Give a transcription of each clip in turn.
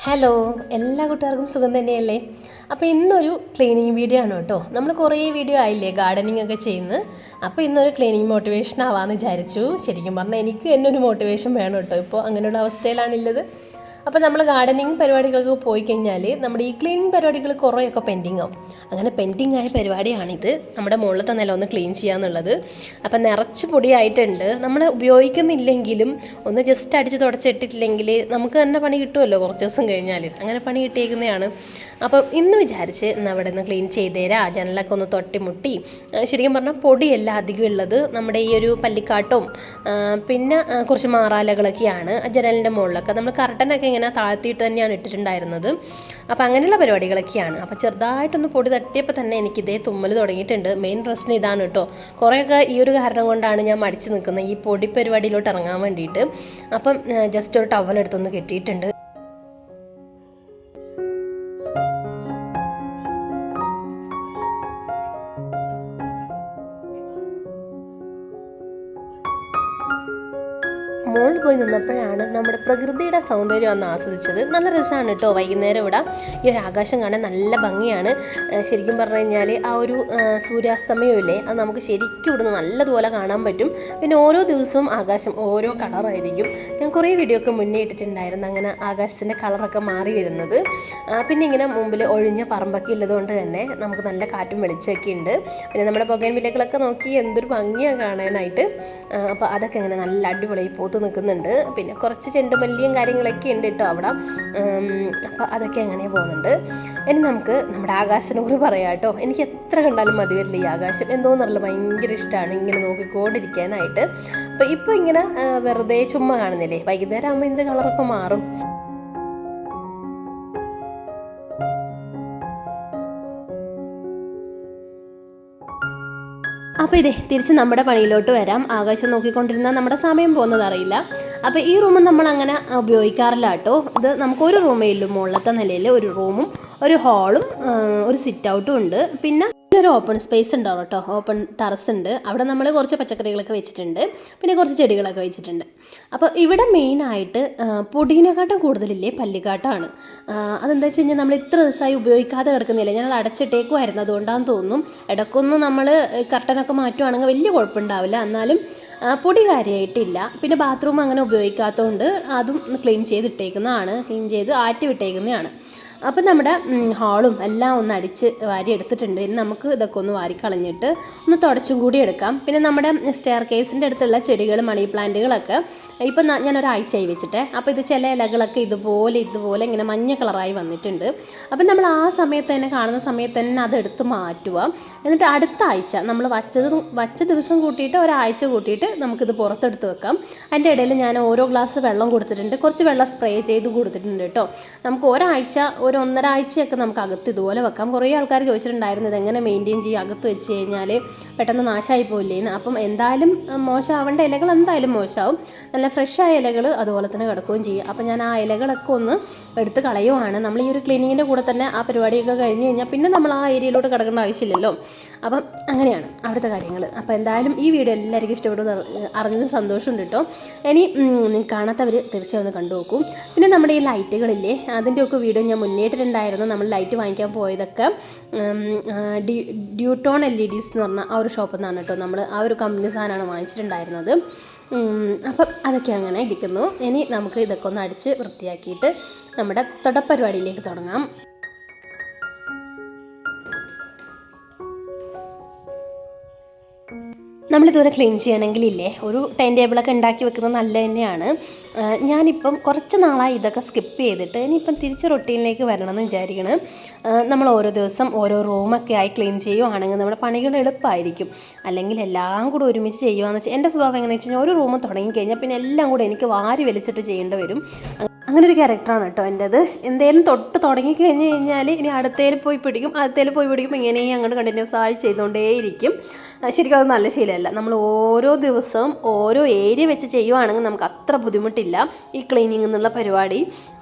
Hello, എല്ലാ കൂട്ടുകാർക്കും സുഖം തന്നെയല്ലേ? അപ്പോൾ ഇന്നൊരു ക്ലീനിങ് വീഡിയോ ആണ് കേട്ടോ. നമ്മൾ കുറേ വീഡിയോ ആയില്ലേ ഗാർഡനിങ് ഒക്കെ ചെയ്യുന്നത്. അപ്പോൾ ഇന്നൊരു ക്ലീനിങ് മോട്ടിവേഷൻ ആവാമെന്ന് വിചാരിച്ചു. ശരിക്കും പറഞ്ഞാൽ എനിക്ക് തന്നെ ഒരു മോട്ടിവേഷൻ വേണം കേട്ടോ. ഇപ്പോൾ അങ്ങനെയുള്ള അവസ്ഥയിലാണുള്ളത്. അപ്പോൾ നമ്മൾ ഗാർഡനിങ് പരിപാടികൾക്ക് പോയി കഴിഞ്ഞാൽ നമ്മുടെ ഈ ക്ലീനിങ് പരിപാടികൾ കുറേയൊക്കെ പെൻഡിങ് ആവും. അങ്ങനെ പെൻഡിങ് ആയ പരിപാടിയാണിത്. നമ്മുടെ മുകളിലത്തെ നില ഒന്ന് ക്ലീൻ ചെയ്യാന്നുള്ളത്. അപ്പം നിറച്ച് പൊടിയായിട്ടുണ്ട്. നമ്മൾ ഉപയോഗിക്കുന്നില്ലെങ്കിലും ഒന്ന് ജസ്റ്റ് അടിച്ച് തുടച്ചിട്ടില്ലെങ്കിൽ നമുക്ക് തന്നെ പണി കിട്ടുമല്ലോ കുറച്ച് ദിവസം കഴിഞ്ഞാൽ. അങ്ങനെ പണി കിട്ടിയേക്കുന്നതാണ്. അപ്പം ഇന്ന് വിചാരിച്ച് ഇന്ന് അവിടെ നിന്ന് ക്ലീൻ ചെയ്തേരാ, ജനലൊക്കെ ഒന്ന് തട്ടിമുട്ടി. ശരിക്കും പറഞ്ഞാൽ പൊടിയല്ല അധികം ഉള്ളത് നമ്മുടെ ഈ ഒരു പല്ലിക്കാട്ടും പിന്നെ കുറച്ച് മാറാലകളൊക്കെയാണ് ജനലിൻ്റെ മുകളിലൊക്കെ. നമ്മൾ കർട്ടനൊക്കെ ഇങ്ങനെ താഴ്ത്തിയിട്ട് തന്നെയാണ് ഇട്ടിട്ടുണ്ടായിരുന്നത്. അപ്പോൾ അങ്ങനെയുള്ള പരിപാടികളൊക്കെയാണ്. അപ്പോൾ ചെറുതായിട്ടൊന്ന് പൊടി തട്ടിയപ്പോൾ തന്നെ എനിക്കിതേ തുമ്മൽ തുടങ്ങിയിട്ടുണ്ട്. മെയിൻ പ്രശ്നം ഇതാണ് കേട്ടോ. കുറേയൊക്കെ ഈ ഒരു കാരണം കൊണ്ടാണ് ഞാൻ മടിച്ച് നിൽക്കുന്നത് ഈ പൊടി പരിപാടിയിലോട്ട് ഇറങ്ങാൻ വേണ്ടിയിട്ട്. അപ്പം ജസ്റ്റ് ഒരു ടവലെടുത്തൊന്ന് കെട്ടിയിട്ടുണ്ട്. മുകളിൽ പോയി നിന്നപ്പോഴാണ് നമ്മുടെ പ്രകൃതിയുടെ സൗന്ദര്യം ഒന്ന് ആസ്വദിച്ചത്. നല്ല രസമാണ് കേട്ടോ. വൈകുന്നേരം ഇവിടെ ഈ ഒരു ആകാശം കാണാൻ നല്ല ഭംഗിയാണ്. ശരിക്കും പറഞ്ഞു കഴിഞ്ഞാൽ ആ ഒരു സൂര്യാസ്തമയം ഇല്ലേ, അത് നമുക്ക് ശരിക്കും ഇവിടുന്ന് നല്ലതുപോലെ കാണാൻ പറ്റും. പിന്നെ ഓരോ ദിവസവും ആകാശം ഓരോ കളറായിരിക്കും. ഞാൻ കുറേ വീഡിയോ ഒക്കെ മുന്നേ ഇട്ടിട്ടുണ്ടായിരുന്നു അങ്ങനെ ആകാശത്തിൻ്റെ കളറൊക്കെ മാറി വരുന്നത്. പിന്നെ ഇങ്ങനെ മുമ്പിൽ ഒഴിഞ്ഞ പറമ്പൊക്കെ ഉള്ളതുകൊണ്ട് തന്നെ നമുക്ക് നല്ല കാറ്റും വെളിച്ചമൊക്കെ ഉണ്ട്. പിന്നെ നമ്മുടെ ബൊഗൻവില്ലകളൊക്കെ നോക്കി എന്തൊരു ഭംഗിയാണ് കാണാനായിട്ട്. അപ്പോൾ അതൊക്കെ ഇങ്ങനെ നല്ല അടിപൊളിയായി പൂത്ത് നിൽക്കുന്നുണ്ട്. പിന്നെ കുറച്ച് ചെണ്ടുമല്ലിയും കാര്യങ്ങളൊക്കെ ഉണ്ട് കേട്ടോ അവിടെ. അപ്പോൾ അതൊക്കെ അങ്ങനെ പോകുന്നുണ്ട്. ഇനി നമുക്ക് നമ്മുടെ ആകാശത്തിനെ കുറിച്ച് പറയാം കേട്ടോ. എനിക്ക് എത്ര കണ്ടാലും മതി വരില്ല ഈ ആകാശം. എന്തോന്നറിയില്ല, ഭയങ്കര ഇഷ്ടമാണ് ഇങ്ങനെ നോക്കിക്കൊണ്ടിരിക്കാനായിട്ട്. അപ്പോൾ ഇപ്പോൾ ഇങ്ങനെ വെറുതെ ചുമ്മാ കാണുന്നില്ലേ, വൈകുന്നേരം ആകുമ്പോൾ ഇതിൻ്റെ കളറൊക്കെ മാറും. അപ്പോൾ ഇതേ തിരിച്ച് നമ്മുടെ പണിയിലോട്ട് വരാം. ആകാശം നോക്കിക്കൊണ്ടിരുന്നാൽ നമ്മുടെ സമയം പോകുന്നത് അറിയില്ല. അപ്പോൾ ഈ റൂം നമ്മൾ അങ്ങനെ ഉപയോഗിക്കാറില്ല കേട്ടോ. ഇത് നമുക്കൊരു റൂമേ ഉള്ളൂ. മുകളിലത്തെ നിലയിൽ ഒരു റൂമും ഒരു ഹാളും ഒരു സിറ്റ് ഔട്ടും ഉണ്ട്. പിന്നെ ഒരു ഓപ്പൺ സ്പേസ് ഉണ്ടാവും കേട്ടോ. ഓപ്പൺ ടെറസ് ഉണ്ട്. അവിടെ നമ്മൾ കുറച്ച് പച്ചക്കറികളൊക്കെ വെച്ചിട്ടുണ്ട്. പിന്നെ കുറച്ച് ചെടികളൊക്കെ വെച്ചിട്ടുണ്ട്. അപ്പോൾ ഇവിടെ മെയിനായിട്ട് പൊടീനെക്കാട്ടും കൂടുതലില്ലേ പല്ലിക്കാട്ടാണ്. അതെന്താ വെച്ച് കഴിഞ്ഞാൽ നമ്മൾ ഇത്ര ദിവസമായി ഉപയോഗിക്കാതെ കിടക്കുന്നില്ല. ഞാനത് അടച്ചിട്ടേക്കുമായിരുന്നു. അതുകൊണ്ടാണെന്ന് തോന്നുന്നു. ഇടയ്ക്കൊന്ന് നമ്മൾ കർട്ടനൊക്കെ മാറ്റുവാണെങ്കിൽ വലിയ കുഴപ്പമുണ്ടാവില്ല. എന്നാലും പൊടി കാര്യമായിട്ടില്ല. പിന്നെ ബാത്റൂം അങ്ങനെ ഉപയോഗിക്കാത്തതുകൊണ്ട് അതും ക്ലീൻ ചെയ്തിട്ടേക്കുന്നതാണ്. ക്ലീൻ ചെയ്ത് ആറ്റി വിട്ടേക്കുന്നതാണ്. അപ്പം നമ്മുടെ ഹാളും എല്ലാം ഒന്ന് അടിച്ച് വാരി എടുത്തിട്ടുണ്ട്. ഇനി നമുക്ക് ഇതൊക്കെ ഒന്ന് വാരിക്കളഞ്ഞിട്ട് ഒന്ന് തുടച്ചും കൂടി എടുക്കാം. പിന്നെ നമ്മുടെ സ്റ്റെയർ കേസിൻ്റെ അടുത്തുള്ള ചെടികൾ, മണി പ്ലാന്റുകളൊക്കെ ഇപ്പം ഞാൻ ഒരാഴ്ചയായി വെച്ചിട്ടേ. അപ്പോൾ ഇത് ചില ഇലകളൊക്കെ ഇതുപോലെ ഇങ്ങനെ മഞ്ഞ കളറായി വന്നിട്ടുണ്ട്. അപ്പം നമ്മൾ ആ സമയത്ത് തന്നെ കാണുന്ന സമയത്ത് തന്നെ അതെടുത്ത് മാറ്റുക. എന്നിട്ട് അടുത്ത ആഴ്ച നമ്മൾ വച്ച ദിവസം കൂട്ടിയിട്ട് ഒരാഴ്ച കൂട്ടിയിട്ട് നമുക്കിത് പുറത്തെടുത്ത് വെക്കാം. അതിൻ്റെ ഇടയിൽ ഞാൻ ഓരോ ഗ്ലാസ് വെള്ളം കൊടുത്തിട്ടുണ്ട്. കുറച്ച് വെള്ളം സ്പ്രേ ചെയ്ത് കൊടുത്തിട്ടുണ്ട് കേട്ടോ. നമുക്ക് ഒരാഴ്ച ഒരു 1.5 ആഴ്ചയൊക്കെ നമുക്ക് അകത്ത് ഇതുപോലെ വെക്കാം. കുറേ ആൾക്കാർ ചോദിച്ചിട്ടുണ്ടായിരുന്നു ഇതെങ്ങനെ മെയിൻറ്റെയിൻ ചെയ്യുക, അകത്ത് വെച്ച് കഴിഞ്ഞാൽ പെട്ടെന്ന് നാശമായി പോയില്ലേന്ന്. അപ്പം എന്തായാലും മോശമാവേണ്ട ഇലകൾ എന്തായാലും മോശമാവും. നല്ല ഫ്രഷായ ഇലകൾ അതുപോലെ തന്നെ കിടക്കുകയും ചെയ്യും. അപ്പം ഞാൻ ആ ഇലകളൊക്കെ ഒന്ന് എടുത്ത് കളയുവാണ്. നമ്മൾ ഈ ഒരു ക്ലീനിങ്ങിൻ്റെ കൂടെ തന്നെ ആ പരിപാടിയൊക്കെ കഴിഞ്ഞ് കഴിഞ്ഞാൽ പിന്നെ നമ്മൾ ആ ഏരിയയിലോട്ട് കിടക്കേണ്ട ആവശ്യമില്ലല്ലോ. അപ്പം അങ്ങനെയാണ് അവിടുത്തെ കാര്യങ്ങൾ. അപ്പോൾ എന്തായാലും ഈ വീഡിയോ എല്ലാവർക്കും ഇഷ്ടപ്പെടുമെന്ന് അറിഞ്ഞത് സന്തോഷമുണ്ട് കേട്ടോ. ഇനി കാണാത്തവർ തീർച്ചയായും ഒന്ന് കണ്ടു നോക്കും. പിന്നെ നമ്മുടെ ഈ ലൈറ്റുകളില്ലേ, അതിൻ്റെയൊക്കെ വീഡിയോ ഞാൻ മുന്നേറ്റിട്ടുണ്ടായിരുന്നു. നമ്മൾ ലൈറ്റ് വാങ്ങിക്കാൻ പോയതൊക്കെ ഡ്യൂട്ടോൺ LEDs എന്ന് പറഞ്ഞ ആ ഒരു ഷോപ്പിൽ നിന്നാണ് കേട്ടോ. നമ്മൾ ആ ഒരു കമ്പനി സാധനമാണ് വാങ്ങിച്ചിട്ടുണ്ടായിരുന്നത്. അപ്പം അതൊക്കെ അങ്ങനെ ഇരിക്കുന്നു. ഇനി നമുക്ക് ഇതൊക്കെ ഒന്ന് അടിച്ച് വൃത്തിയാക്കിയിട്ട് നമ്മുടെ തുടപ്പരിപാടിയിലേക്ക് തുടങ്ങാം. നമ്മളിതുവരെ ക്ലീൻ ചെയ്യണമെങ്കിലില്ലേ ഒരു ടൈം ടേബിളൊക്കെ ഉണ്ടാക്കി വെക്കുന്നത് നല്ല തന്നെയാണ്. ഞാനിപ്പം കുറച്ച് നാളായി ഇതൊക്കെ സ്കിപ്പ് ചെയ്തിട്ട് ഇനിയിപ്പം തിരിച്ച് റൊട്ടീനിലേക്ക് വരണമെന്ന് വിചാരിക്കണം. നമ്മൾ ഓരോ ദിവസം ഓരോ റൂമൊക്കെ ആയി ക്ലീൻ ചെയ്യുവാണെങ്കിൽ നമ്മുടെ പണികൾ എളുപ്പമായിരിക്കും. അല്ലെങ്കിൽ എല്ലാം കൂടെ ഒരുമിച്ച് ചെയ്യുകയെന്ന് വെച്ചാൽ എൻ്റെ സ്വഭാവം എങ്ങനെയാണെന്ന് വെച്ച് കഴിഞ്ഞാൽ ഒരു റൂം തുടങ്ങിക്കഴിഞ്ഞാൽ പിന്നെ എല്ലാം കൂടെ എനിക്ക് വാരി വലിച്ചിട്ട് ചെയ്യേണ്ടി വരും. അങ്ങനെ ഒരു ക്യാരക്ടറാണ് കേട്ടോ എൻ്റേത്. എന്തേലും തുടങ്ങിക്കഴിഞ്ഞ് കഴിഞ്ഞാൽ ഇനി അടുത്തേൽ പോയി പിടിക്കും ഇങ്ങനെ അങ്ങോട്ട് കണ്ടിന്യൂസ് ആയി ചെയ്തുകൊണ്ടേയിരിക്കും. ശരിക്കും അത് നല്ല ശീലമല്ല. നമ്മൾ ഓരോ ദിവസവും ഓരോ ഏരിയ വെച്ച് ചെയ്യുവാണെങ്കിൽ നമുക്ക് അത്ര ബുദ്ധിമുട്ടില്ല ഈ ക്ലീനിങ് എന്നുള്ള പരിപാടി.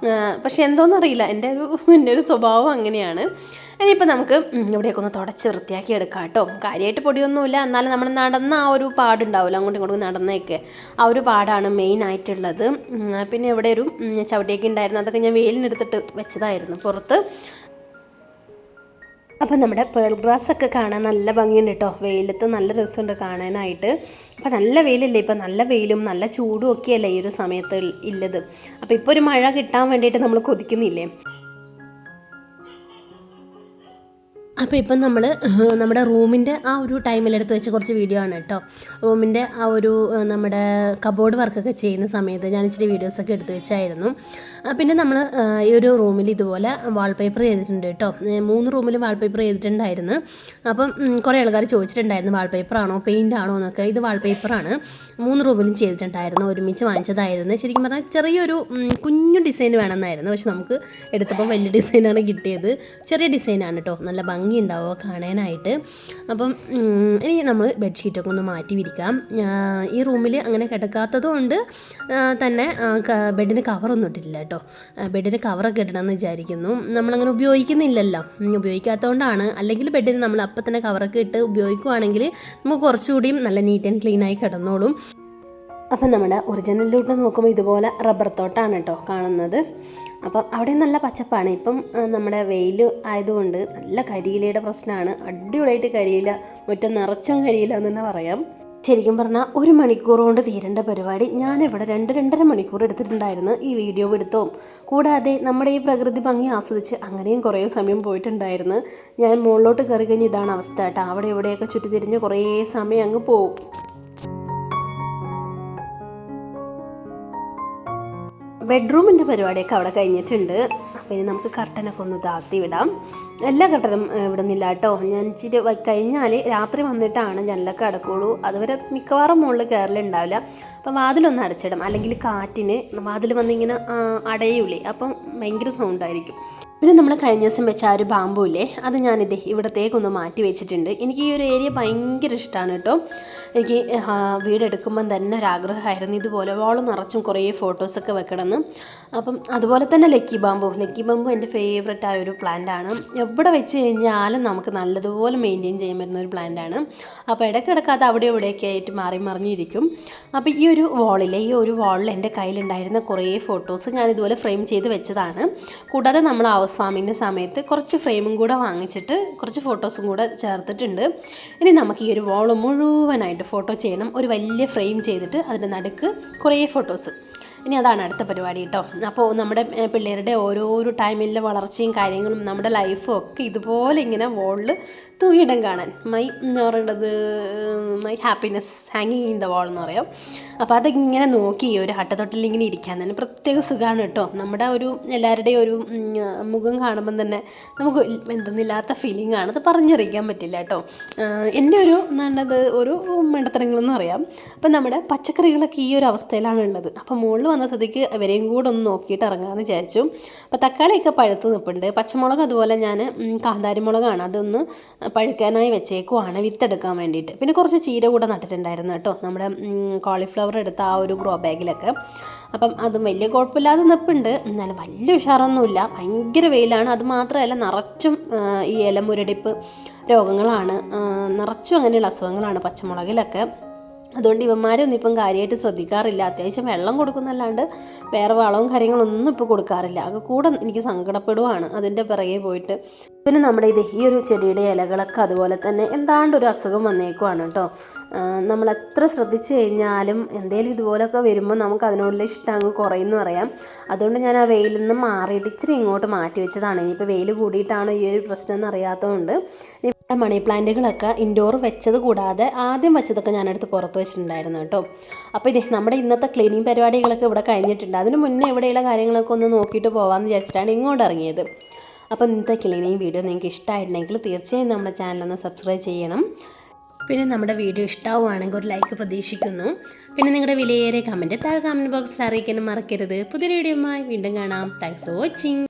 പക്ഷെ എന്തോന്നറിയില്ല, എൻ്റെ ഒരു സ്വഭാവം അങ്ങനെയാണ്. ഇനിയിപ്പോൾ നമുക്ക് ഇവിടെയൊക്കെ ഒന്ന് തുടച്ച് വൃത്തിയാക്കി എടുക്കാം കേട്ടോ. കാര്യമായിട്ട് പൊടിയൊന്നുമില്ല, എന്നാലും നമ്മൾ നടന്ന ആ ഒരു പാടുണ്ടാവില്ല, അങ്ങോട്ടും ഇങ്ങോട്ടും നടന്നേക്ക് ആ ഒരു പാടാണ് മെയിൻ ആയിട്ടുള്ളത്. പിന്നെ ഇവിടെ ഒരു ചവിട്ടിയൊക്കെ ഉണ്ടായിരുന്നു. അതൊക്കെ ഞാൻ വെയിലിനെടുത്തിട്ട് വെച്ചതായിരുന്നു പുറത്ത്. അപ്പം നമ്മുടെ പേൾ ഗ്രാസ് ഒക്കെ കാണാൻ നല്ല ഭംഗിയുണ്ട് കേട്ടോ. വെയിലത്ത് നല്ല രസമുണ്ട് കാണാനായിട്ട്. അപ്പം നല്ല വെയിലല്ലേ, ഇപ്പം നല്ല വെയിലും നല്ല ചൂടും ഒക്കെയല്ലേ ഈ ഒരു സമയത്ത് ഉള്ളത്. അപ്പോൾ ഇപ്പോൾ ഒരു മഴ കിട്ടാൻ വേണ്ടിയിട്ട് നമ്മൾ കൊതിക്കുന്നില്ലേ. അപ്പോൾ ഇപ്പം നമ്മൾ നമ്മുടെ റൂമിൻ്റെ ആ ഒരു ടൈമിലെടുത്ത് വെച്ച കുറച്ച് വീഡിയോ ആണ് കേട്ടോ. റൂമിൻ്റെ ആ ഒരു നമ്മുടെ കബോർഡ് വർക്കൊക്കെ ചെയ്യുന്ന സമയത്ത് ഞാൻ ഇച്ചിരി വീഡിയോസൊക്കെ എടുത്ത് വെച്ചായിരുന്നു. പിന്നെ നമ്മൾ ഈ ഒരു റൂമിൽ ഇതുപോലെ വാൾപേപ്പർ ചെയ്തിട്ടുണ്ട് കേട്ടോ. 3 റൂമിൽ വാൾപേപ്പർ ചെയ്തിട്ടുണ്ടായിരുന്നു. അപ്പം കുറേ ആൾക്കാർ ചോദിച്ചിട്ടുണ്ടായിരുന്നു വാൾപേപ്പറാണോ പെയിൻ്റ് ആണോ എന്നൊക്കെ. ഇത് വാൾപേപ്പറാണ്. 3 റൂമിലും ചെയ്തിട്ടുണ്ടായിരുന്നു. ഒരുമിച്ച് വാങ്ങിച്ചതായിരുന്നു. ശരിക്കും പറഞ്ഞാൽ ചെറിയൊരു കുഞ്ഞു ഡിസൈൻ വേണമെന്നായിരുന്നു. പക്ഷെ നമുക്ക് എടുത്തപ്പോൾ വലിയ ഡിസൈനാണ് കിട്ടിയത്. ചെറിയ ഡിസൈനാണ് കേട്ടോ. നല്ല ഭംഗി ഉണ്ടാവുക കാണാനായിട്ട്. അപ്പം ഇനി നമ്മൾ ബെഡ്ഷീറ്റൊക്കെ ഒന്ന് മാറ്റി വിരിക്കാം. ഈ റൂമിൽ അങ്ങനെ കിടക്കാത്തത് കൊണ്ട് തന്നെ ബെഡിന് കവറൊന്നും ഇട്ടിട്ടില്ല കേട്ടോ. ബെഡിന് കവറൊക്കെ ഇടണമെന്ന് വിചാരിക്കുന്നു. നമ്മളങ്ങനെ ഉപയോഗിക്കുന്നില്ലല്ലോ. ഉപയോഗിക്കാത്തതുകൊണ്ടാണ്. അല്ലെങ്കിൽ ബെഡിന് നമ്മൾ അപ്പം തന്നെ കവറൊക്കെ ഇട്ട് ഉപയോഗിക്കുകയാണെങ്കിൽ നമുക്ക് കുറച്ചുകൂടിയും നല്ല നീറ്റ് ആൻഡ് ക്ലീൻ ആയി കിടന്നോളും. അപ്പം നമ്മുടെ ഒറിജിനലിലോട്ട് നോക്കുമ്പോൾ ഇതുപോലെ റബ്ബർ തോട്ടാണ് കേട്ടോ കാണുന്നത്. അപ്പം അവിടെ നല്ല പച്ചപ്പാണ്. ഇപ്പം നമ്മുടെ വെയിൽ ആയതുകൊണ്ട് നല്ല കരിയിലയുടെ പ്രശ്നമാണ്. അടിപൊളിയായിട്ട് കരിയില, മുറ്റം നിറച്ചും കരിയില എന്ന് തന്നെ പറയാം. ശരിക്കും പറഞ്ഞാൽ 1 മണിക്കൂർ കൊണ്ട് തീരേണ്ട പരിപാടി ഞാനിവിടെ 2-2.5 മണിക്കൂർ എടുത്തിട്ടുണ്ടായിരുന്നു ഈ വീഡിയോ എടുത്തോ. കൂടാതെ നമ്മുടെ ഈ പ്രകൃതി ഭംഗി ആസ്വദിച്ച് അങ്ങനെയും കുറേ സമയം പോയിട്ടുണ്ടായിരുന്നു. ഞാൻ മുകളിലോട്ട് കയറി കഴിഞ്ഞ് ഇതാണ് അവസ്ഥ കേട്ടോ. അവിടെ ഇവിടെയൊക്കെ ചുറ്റിത്തിരിഞ്ഞ് കുറേ സമയം അങ്ങ് പോവും. ബെഡ്റൂമിൻ്റെ പരിപാടിയൊക്കെ അവിടെ കഴിഞ്ഞിട്ടുണ്ട്. അപ്പോൾ ഇനി നമുക്ക് കർട്ടനൊക്കെ ഒന്ന് താഴ്ത്തി വിടാം. എല്ലാ കർട്ടനും വിടുന്നില്ല കേട്ടോ. ഞാൻ ഇച്ചിരി കഴിഞ്ഞാൽ രാത്രി വന്നിട്ടാണ് ജനലൊക്കെ അടക്കുള്ളൂ. അതുവരെ മിക്കവാറും മുകളിൽ കയറലുണ്ടാവില്ല. അപ്പം വാതിലൊന്ന് അടച്ചിടും. അല്ലെങ്കിൽ കാറ്റിന് വാതിൽ വന്നിങ്ങനെ അടയൂലേ, അപ്പം ഭയങ്കര സൗണ്ടായിരിക്കും. പിന്നെ നമ്മൾ കഴിഞ്ഞ ദിവസം വെച്ച ആ ഒരു ബാമ്പു ഇല്ലേ, അത് ഞാനിത് ഇവിടത്തേക്കൊന്ന് മാറ്റി വെച്ചിട്ടുണ്ട്. എനിക്ക് ഈ ഒരു ഏരിയ ഭയങ്കര ഇഷ്ടമാണ് കേട്ടോ. എനിക്ക് വീടെടുക്കുമ്പം തന്നെ ഒരാഗ്രഹമായിരുന്നു ഇതുപോലെ വാളും നിറച്ചും കുറേ ഫോട്ടോസൊക്കെ വെക്കണമെന്ന്. അപ്പം അതുപോലെ തന്നെ ലക്കി ബാമ്പു എൻ്റെ ഫേവററ്റ് ആയ ഒരു പ്ലാന്റാണ്. എവിടെ വെച്ച് കഴിഞ്ഞാലും നമുക്ക് നല്ലതുപോലെ മെയിൻറ്റെയിൻ ചെയ്യാൻ പറ്റുന്ന ഒരു പ്ലാന്റാണ്. അപ്പോൾ ഇടയ്ക്കിടയ്ക്ക് അത് അവിടെ ഇവിടെയൊക്കെ ആയിട്ട് മാറി മറിഞ്ഞിരിക്കും. അപ്പോൾ ഈ ഒരു വാളിൽ എൻ്റെ കയ്യിലുണ്ടായിരുന്ന കുറേ ഫോട്ടോസ് ഞാൻ ഇതുപോലെ ഫ്രെയിം ചെയ്ത് വെച്ചതാണ്. കൂടാതെ നമ്മൾ ഹൗസ് വാമിൻ്റെ സമയത്ത് കുറച്ച് ഫ്രെയിമും കൂടെ വാങ്ങിച്ചിട്ട് കുറച്ച് ഫോട്ടോസും കൂടെ ചേർത്തിട്ടുണ്ട്. ഇനി നമുക്ക് ഈ ഒരു വാൾ മുഴുവനായിട്ട് ഫോട്ടോ ചെയ്യണം. ഒരു വലിയ ഫ്രെയിം ചെയ്തിട്ട് അതിൻ്റെ നടുക്ക് കുറേ ഫോട്ടോസ്. ഇനി അതാണ് അടുത്ത പരിപാടി കേട്ടോ. അപ്പോൾ നമ്മുടെ പിള്ളേരുടെ ഓരോരോ ടൈമിലെ വളർച്ചയും കാര്യങ്ങളും നമ്മുടെ ലൈഫും ഒക്കെ ഇതുപോലെ ഇങ്ങനെ വാളിൽ തൂങ്ങിയിടം കാണാൻ മൈ ഹാപ്പിനെസ് ഹാങ്ങിങ് ഇൻ ദ വാൾ എന്ന് പറയാം. അപ്പോൾ അതിങ്ങനെ നോക്കി ഒരു ഹട്ടത്തൊട്ടിൽ ഇങ്ങനെ ഇരിക്കാൻ തന്നെ പ്രത്യേക സുഖമാണ് കേട്ടോ. നമ്മുടെ ഒരു എല്ലാവരുടെയും ഒരു മുഖം കാണുമ്പം തന്നെ നമുക്ക് എന്തെന്നില്ലാത്ത ഫീലിംഗ് ആണ്. അത് പറഞ്ഞറിയിക്കാൻ പറ്റില്ല കേട്ടോ. എൻ്റെ ഒരു നല്ലത് ഒരു മണ്ടത്തരങ്ങളെന്ന് പറയാം. അപ്പം നമ്മുടെ പച്ചക്കറികളൊക്കെ ഈ ഒരു അവസ്ഥയിലാണ് ഉള്ളത്. അപ്പോൾ മുകളിൽ വന്ന സ്ഥിതിക്ക് അവരെയും കൂടെ ഒന്ന് നോക്കിയിട്ട് ഇറങ്ങാമെന്ന് വിചാരിച്ചു. അപ്പോൾ തക്കാളിയൊക്കെ പഴുത്ത് നിൽപ്പുണ്ട്. പച്ചമുളക് അതുപോലെ ഞാൻ കാന്താരി മുളകാണ് അതൊന്ന് പഴുക്കാനായി വെച്ചേക്കുവാണ് വിത്തെടുക്കാൻ വേണ്ടിയിട്ട്. പിന്നെ കുറച്ച് ചീര കൂടെ നട്ടിട്ടുണ്ടായിരുന്നു കേട്ടോ, നമ്മുടെ കോളിഫ്ലവർ എടുത്ത ആ ഒരു ഗ്രോ ബാഗിലൊക്കെ. അപ്പം അതും വലിയ കുഴപ്പമില്ലാതെ നിൽപ്പുണ്ട്. എന്നാലും വലിയ ഉഷാറൊന്നുമില്ല. ഭയങ്കര വെയിലാണ്. അത് മാത്രമല്ല നിറച്ചും ഈ ഇലമുരടിപ്പ് രോഗങ്ങളാണ്, നിറച്ചും അങ്ങനെയുള്ള അസുഖങ്ങളാണ് പച്ചമുളകിലൊക്കെ. അതുകൊണ്ട് ഇവന്മാരൊന്നും ഇപ്പം കാര്യമായിട്ട് ശ്രദ്ധിക്കാറില്ല. അത്യാവശ്യം വെള്ളം കൊടുക്കുന്നല്ലാണ്ട് വേറെ വളവും കാര്യങ്ങളൊന്നും ഇപ്പോൾ കൊടുക്കാറില്ല. അത് കൂടെ എനിക്ക് സങ്കടപ്പെടുവാണ് അതിൻ്റെ പിറകെ പോയിട്ട്. പിന്നെ നമ്മുടെ ഈ ഒരു ചെടിയുടെ ഇലകളൊക്കെ അതുപോലെ തന്നെ എന്താണ്ടൊരു അസുഖം വന്നേക്കുവാണ് കേട്ടോ. നമ്മൾ എത്ര ശ്രദ്ധിച്ചു കഴിഞ്ഞാലും എന്തെങ്കിലും ഇതുപോലൊക്കെ വരുമ്പോൾ നമുക്ക് അതിനോടുള്ള ഇഷ്ടം അങ്ങ് കുറയുമെന്ന് പറയാം. അതുകൊണ്ട് ഞാൻ ആ വെയിലിൽ നിന്ന് മാറിയിട്ട് ഇച്ചിരി ഇങ്ങോട്ട് മാറ്റി വെച്ചതാണ്. ഇനിയിപ്പോൾ വെയിൽ കൂടിയിട്ടാണോ ഈ ഒരു പ്രശ്നം എന്ന് അറിയാത്തതുകൊണ്ട് മണി പ്ലാന്റുകളൊക്കെ ഇൻഡോർ വെച്ചത് കൂടാതെ ആദ്യം വെച്ചതൊക്കെ ഞാനെടുത്ത് പുറത്ത് വെച്ചിട്ടുണ്ടായിരുന്നു കേട്ടോ. അപ്പോൾ നമ്മുടെ ഇന്നത്തെ ക്ലീനിങ് പരിപാടികളൊക്കെ ഇവിടെ കഴിഞ്ഞിട്ടുണ്ട്. അതിന് മുന്നേ ഇവിടെയുള്ള കാര്യങ്ങളൊക്കെ ഒന്ന് നോക്കിയിട്ട് പോകാമെന്ന് വിചാരിച്ചിട്ടാണ് ഇങ്ങോട്ട് ഇറങ്ങിയത്. അപ്പോൾ ഇന്നത്തെ ക്ലീനിങ് വീഡിയോ നിങ്ങൾക്ക് ഇഷ്ടമായിട്ടുണ്ടെങ്കിൽ തീർച്ചയായും നമ്മുടെ ചാനലൊന്ന് സബ്സ്ക്രൈബ് ചെയ്യണം. പിന്നെ നമ്മുടെ വീഡിയോ ഇഷ്ടമാവുകയാണെങ്കിൽ ഒരു ലൈക്ക് പ്രതീക്ഷിക്കുന്നു. പിന്നെ നിങ്ങളുടെ വിലയേറിയ കമൻറ്റ് താഴെ കമൻറ്റ് ബോക്സിൽ അറിയിക്കാനും മറക്കരുത്. പുതിയ വീഡിയോയുമായി വീണ്ടും കാണാം. Thanks for watching.